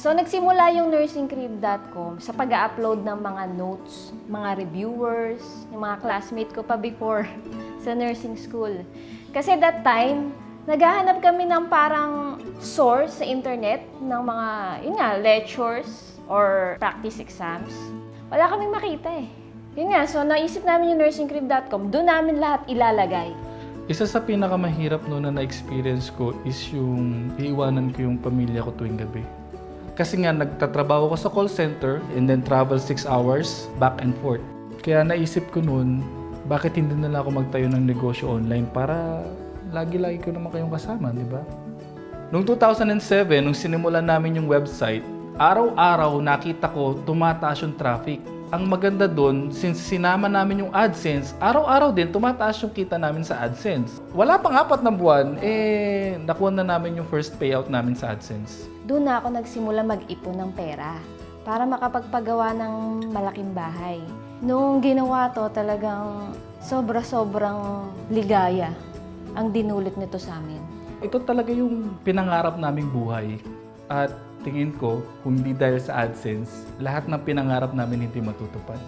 So, nagsimula yung nursingcrib.com sa pag-upload ng mga notes, mga reviewers, yung mga classmate ko pa before sa nursing school. Kasi that time, naghahanap kami ng parang source sa internet ng mga, yun nga, lectures or practice exams. Wala kaming makita eh. Yun nga, so naisip namin yung nursingcrib.com, doon namin lahat ilalagay. Isa sa pinakamahirap noon na na-experience ko is yung iiwanan ko yung pamilya ko tuwing gabi. Kasi nga nagtatrabaho ko sa call center and then travel 6 hours back and forth. Kaya naisip ko noon, bakit hindi na lang ako magtayo ng negosyo online para lagi-lagi ko naman kayong kasama, di ba? Noong 2007, nung sinimulan namin yung website, araw-araw nakita ko tumataas yung traffic. Ang maganda doon, since sinama namin yung AdSense, araw-araw din tumataas yung kita namin sa AdSense. Wala pang 4 na buwan, nakuha na namin yung first payout namin sa AdSense. Doon na ako nagsimula mag-ipon ng pera para makapagpagawa ng malaking bahay. Nung ginawa to, talagang sobra-sobrang ligaya ang dinulot nito sa amin. Ito talaga yung pinangarap naming buhay. At tingin ko, kung hindi dahil sa AdSense, lahat ng pinangarap namin hindi matutupad.